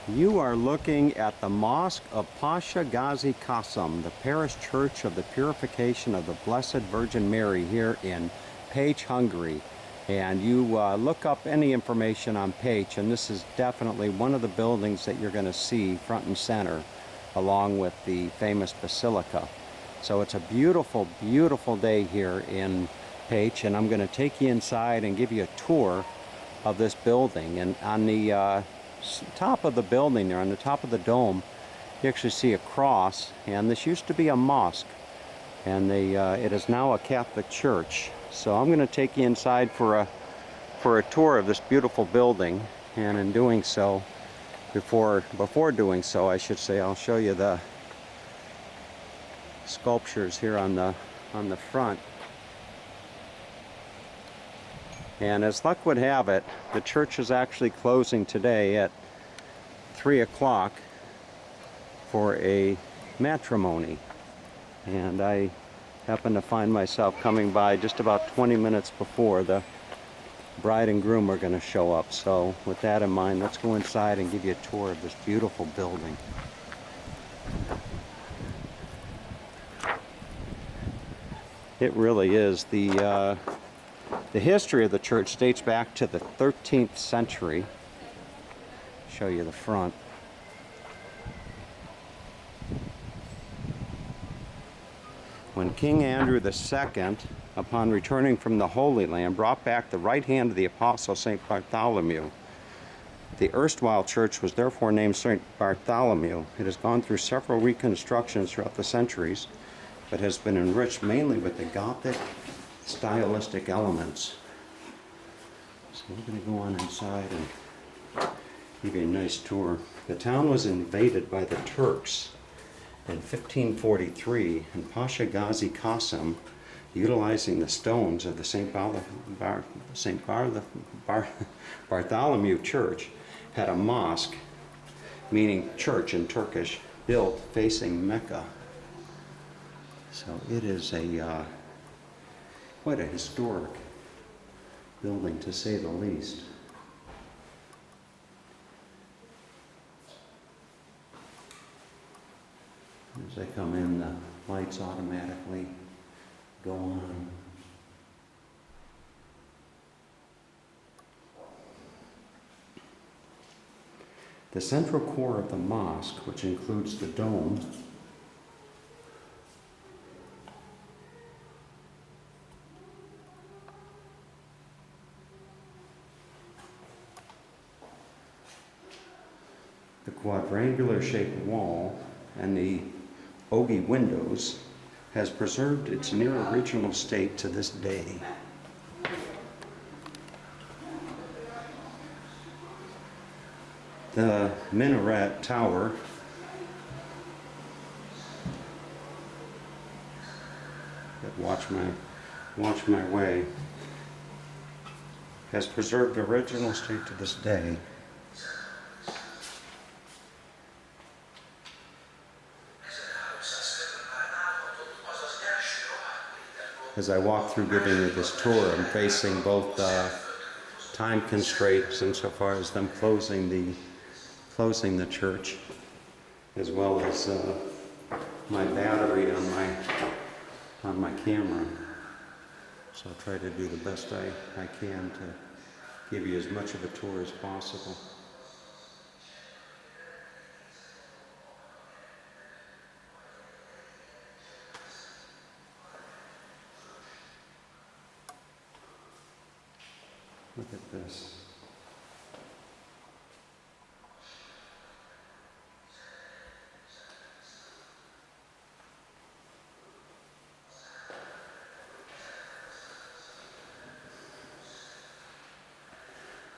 You are looking at the Mosque of Pasha Gazi Kazeem, the parish church of the Purification of the Blessed Virgin Mary here in Pecs, Hungary. And you look up any information on Pecs, and this is definitely one of the buildings that you're going to see front and center, along with the famous basilica. So it's a beautiful, beautiful day here in Pecs, and I'm going to take you inside and give you a tour of this building. And on the top of the building there, on the top of the dome, you actually see a cross, and this used to be a mosque, and it is now a Catholic church. So I'm going to take you inside for a tour of this beautiful building, and in doing so, before doing so, I should say, I'll show you the sculptures here on the front. And as luck would have it, the church is actually closing today at 3 o'clock for a matrimony. And I happen to find myself coming by just about 20 minutes before the bride and groom are going to show up. So with that in mind, let's go inside and give you a tour of this beautiful building. It really is. The history of the church dates back to the 13th century. Show you the front. When King Andrew II, upon returning from the Holy Land, brought back the right hand of the Apostle St. Bartholomew. The erstwhile church was therefore named St. Bartholomew. It has gone through several reconstructions throughout the centuries, but has been enriched mainly with the Gothic stylistic elements. So we're going to go on inside and give you a nice tour. The town was invaded by the Turks in 1543, and Pasha Gazi Kazeem, utilizing the stones of the St. Bartholomew Church, had a mosque, meaning church in Turkish, built facing Mecca. So it is quite a historic building, to say the least. As I come in, the lights automatically go on. The central core of the mosque, which includes the dome, the quadrangular shaped wall, and the ogee windows, has preserved its near original state to this day. The minaret tower watch my way has preserved the original state to this day. As I walk through giving you this tour, I'm facing both time constraints insofar as them closing the church, as well as my battery on my camera. So I'll try to do the best I can to give you as much of a tour as possible. Look at this.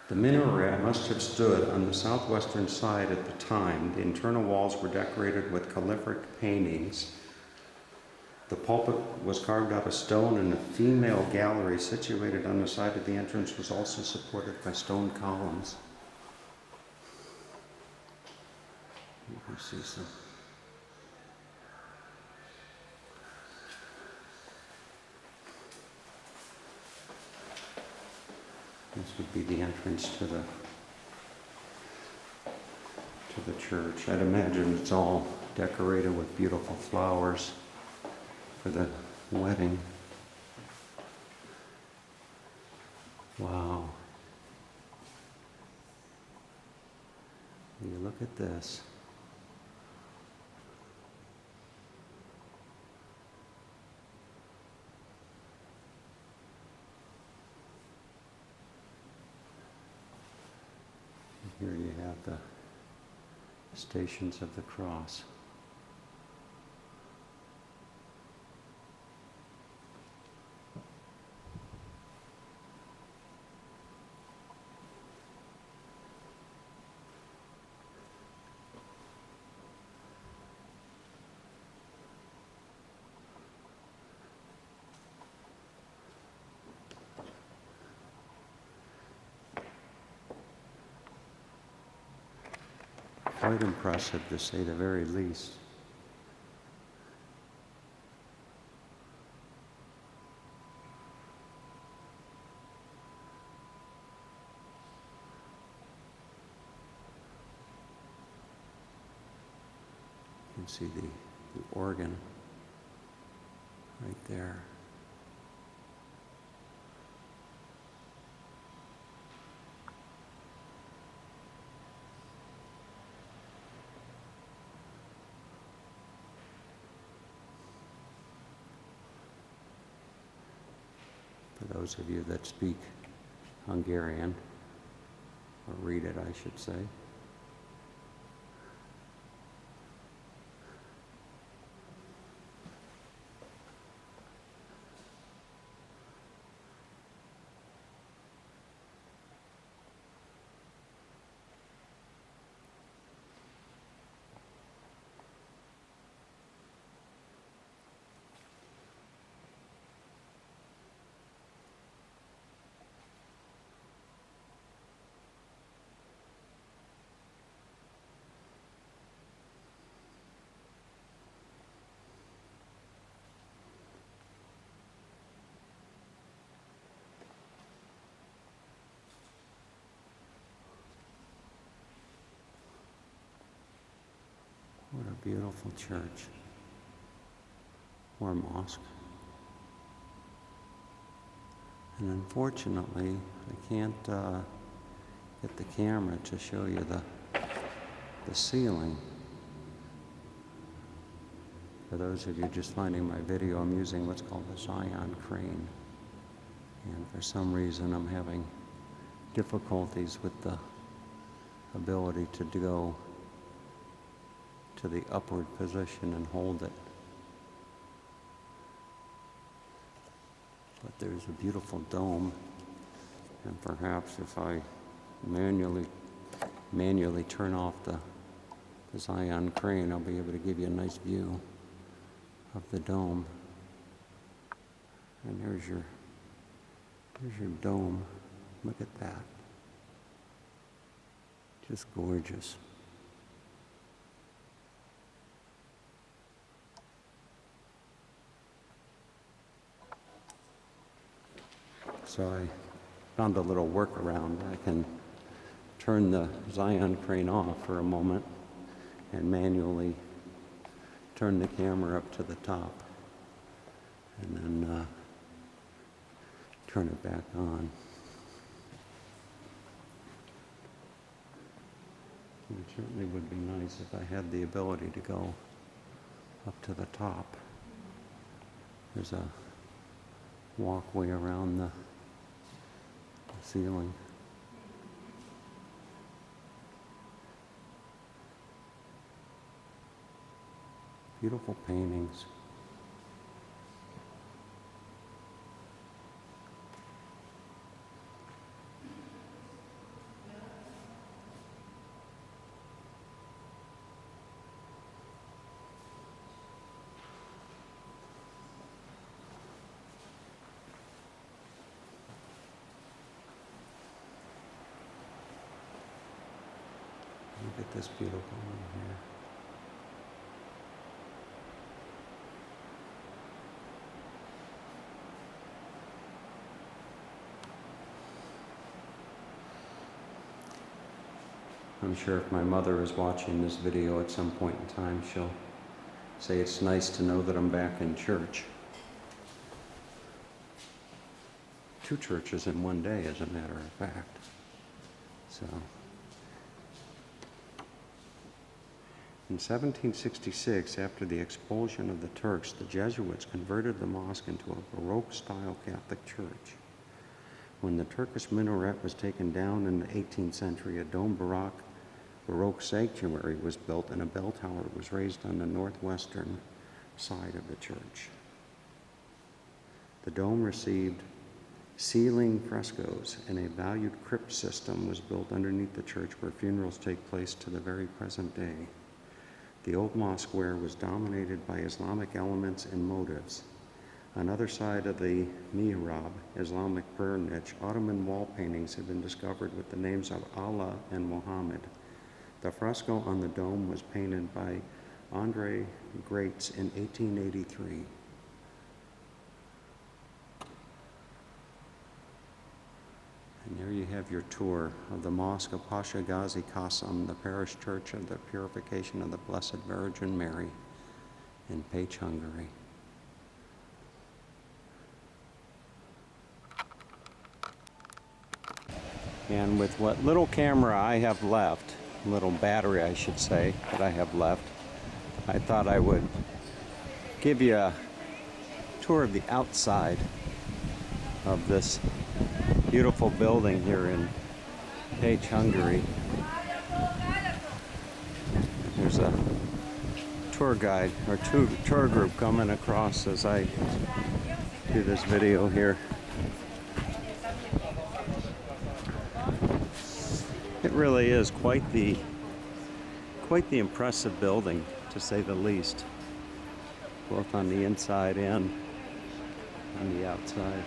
The minaret must have stood on the southwestern side at the time. The internal walls were decorated with calligraphic paintings. The pulpit was carved out of stone, and a female gallery situated on the side of the entrance was also supported by stone columns. You can see some. This would be the entrance to to the church. I'd imagine it's all decorated with beautiful flowers for the wedding. Wow. You look at this. Here you have the Stations of the Cross. Quite impressive, to say the very least. You can see the organ right there. For those of you that speak Hungarian, or read it, I should say. What a beautiful church, or mosque. And unfortunately, I can't get the camera to show you the ceiling. For those of you just finding my video, I'm using what's called the Zion crane. And for some reason, I'm having difficulties with the ability to go to the upward position and hold it. But there's a beautiful dome, and perhaps if I manually turn off the Zion crane, I'll be able to give you a nice view of the dome. And here's your dome. Look at that. Just gorgeous. So I found a little workaround. I can turn the Zion crane off for a moment and manually turn the camera up to the top, and then turn it back on. It certainly would be nice if I had the ability to go up to the top. There's a walkway around the ceiling. Beautiful paintings. Look at this beautiful one here. I'm sure if my mother is watching this video at some point in time, she'll say it's nice to know that I'm back in church. 2 churches in one day, as a matter of fact. So, in 1766, after the expulsion of the Turks, the Jesuits converted the mosque into a Baroque-style Catholic church. When the Turkish minaret was taken down in the 18th century, a dome Baroque sanctuary was built and a bell tower was raised on the northwestern side of the church. The dome received ceiling frescoes, and a valued crypt system was built underneath the church where funerals take place to the very present day. The old mosque square was dominated by Islamic elements and motifs. On either side of the mihrab, Islamic prayer niche, Ottoman wall paintings have been discovered with the names of Allah and Muhammad. The fresco on the dome was painted by Andre Graetz in 1883. And there you have your tour of the Mosque of Pasha Gazi Kazeem, the parish church of the Purification of the Blessed Virgin Mary in Pecs, Hungary. And with what little camera I have left, little battery I should say, that I have left, I thought I would give you a tour of the outside of this beautiful building here in Pecs, Hungary. There's a tour guide or tour group coming across as I do this video here. It really is quite the impressive building, to say the least, both on the inside and on the outside.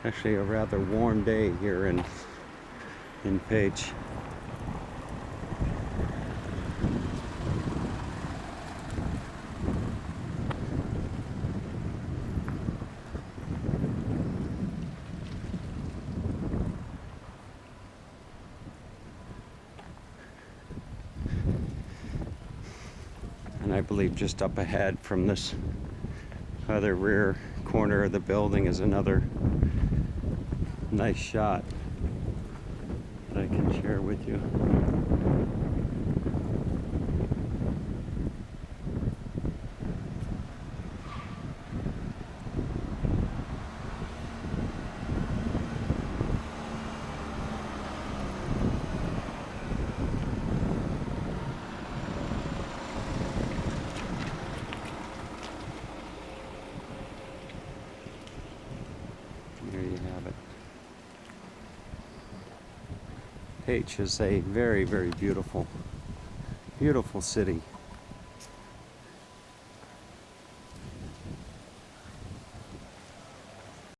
Actually a rather warm day here in Pecs. And I believe just up ahead from this other rear corner of the building is another nice shot that I can share with you. There you have it. Pecs is a very, very beautiful city.